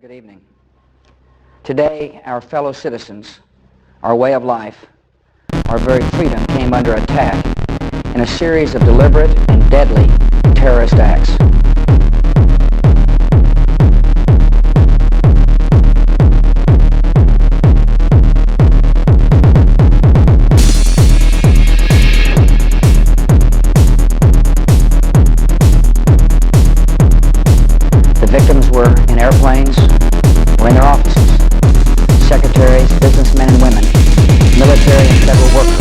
Good evening. Today, our fellow citizens, our way of life, our very freedom came under attack in a series of deliberate and deadly terrorist acts. The victims were in airplanes or in their offices. Secretaries, businessmen and women, military and federal workers,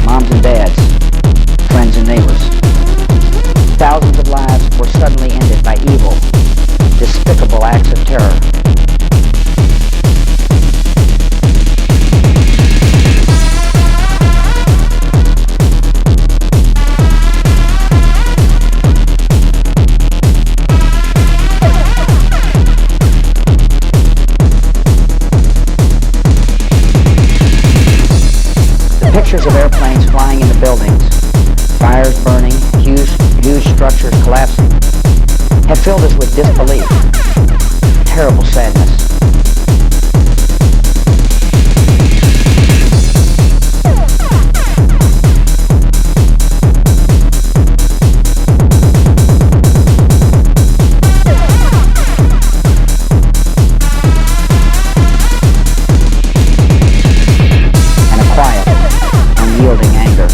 moms and dads, friends and neighbors. Thousands of lives were suddenly ended by evil, despicable acts of terror. Pictures of airplanes flying into buildings, fires burning, huge structures collapsing, have filled us with disbelief, terrible sadness. Unyielding anger.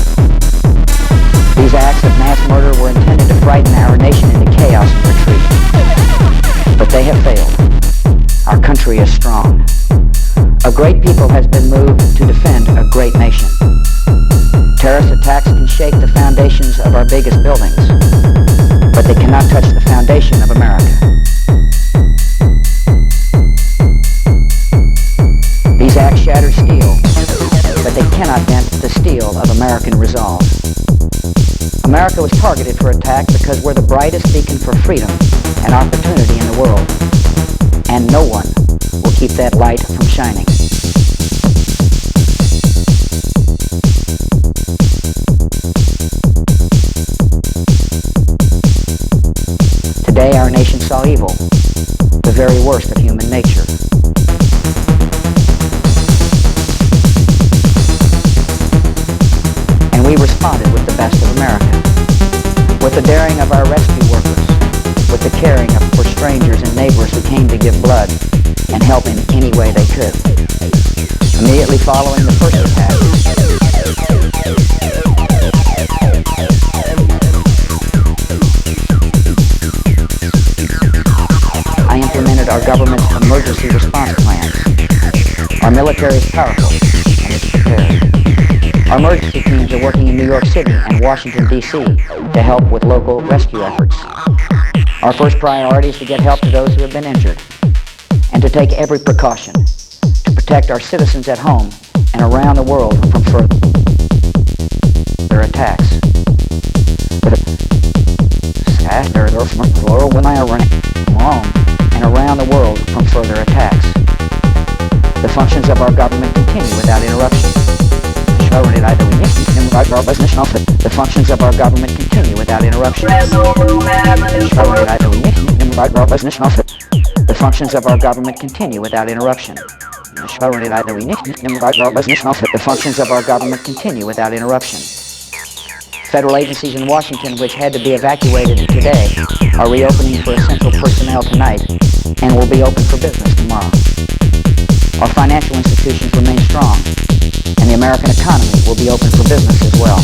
These acts of mass murder were intended to frighten our nation into chaos and retreat. But they have failed. Our country is strong. A great people has been moved to defend a great nation. Terrorist attacks can shake the foundations of our biggest buildings, but they cannot touch the foundation of America. These acts shatter steel, but they cannot dent the steel of American resolve. America was targeted for attack because we're the brightest beacon for freedom and opportunity in the world, and no one will keep that light from shining. Today our nation saw evil, the very worst of human nature. We responded with the best of America, with the daring of our rescue workers, with the caring for strangers and neighbors who came to give blood and help in any way they could. Immediately following the first attack, I implemented our government's emergency response plans. Our military is powerful and is prepared. Our emergency teams are working in New York City and Washington, D.C. to help with local rescue efforts. Our first priority is to get help to those who have been injured and to take every precaution to protect our citizens at home and around the world from further attacks. And around the world from further attacks. The functions of our government continue without interruption. The functions of our government continue without interruption. The functions of our government continue without interruption. The functions of our government continue without interruption. Federal agencies in Washington, which had to be evacuated today, are reopening for essential personnel tonight and will be open for business tomorrow. Our financial institutions remain strong, and the American economy will be open for business as well.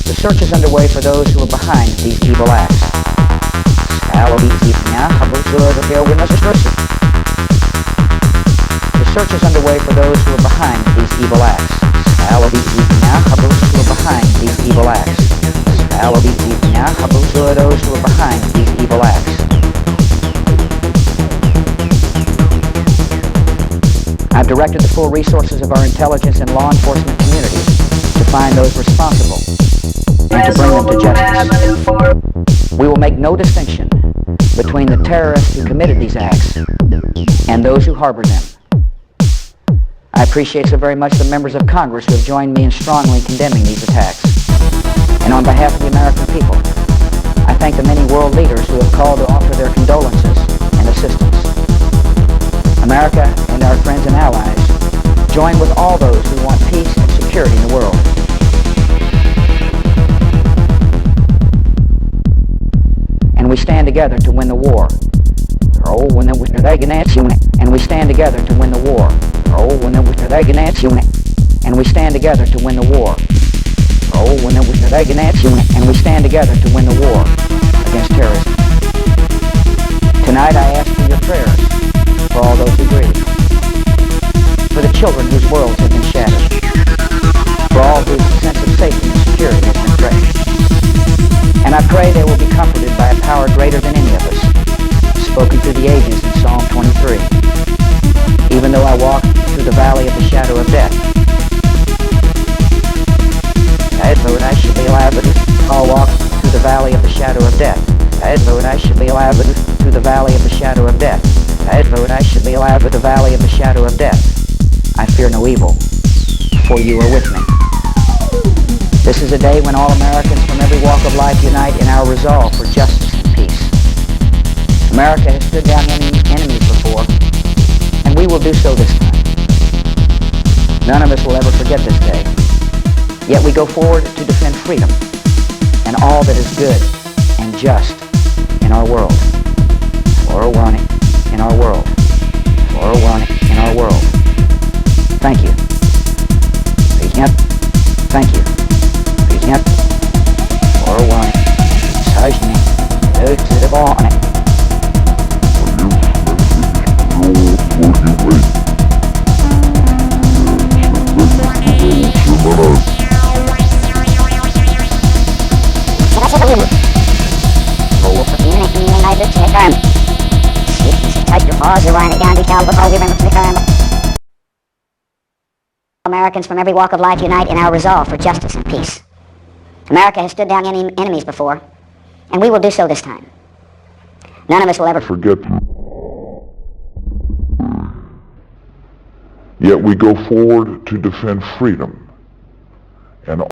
The search is underway for those who are behind these evil acts. The search is underway for those who are behind these evil acts. Who are behind these evil acts. Who are those who are behind these evil acts. I've directed the full resources of our intelligence and law enforcement communities to find those responsible and to bring them to justice. We will make no distinction between the terrorists who committed these acts and those who harbor them. I appreciate so very much the members of Congress who have joined me in strongly condemning these attacks. And on behalf of the American people, I thank the many world leaders who have called to offer their condolences and assistance. America and our friends and allies join with all those who want peace and security in the world. And we stand together to win the war. And we stand together to win the war. And we stand together to win the war. And we stand together to win the war against terrorism. Tonight I ask for your prayers for all those who grieve, for the children whose worlds have been shattered, for all whose sense of safety and security has been threatened. And I pray they will be comforted by a power greater than any of us, spoken through the ages in Psalm 23. Even though I walk through the valley of the shadow of death, I should be alive, but I'll walk through the valley of the shadow of death. I should be alive, but through the valley of the shadow of death. I should be alive with the valley of the shadow of death. I fear no evil, for you are with me. This is a day when all Americans from every walk of life unite in our resolve for justice and peace. America has stood down enemies before, and we will do so this time. None of us will ever forget this day. Yet we go forward to defend freedom and all that is good and just in our world. In our world. In our world. Thank you. Thank you. Americans from every walk of life unite in our resolve for justice and peace. America has stood down enemies before, and we will do so this time. None of us will ever forget. Yet we go forward to defend freedom and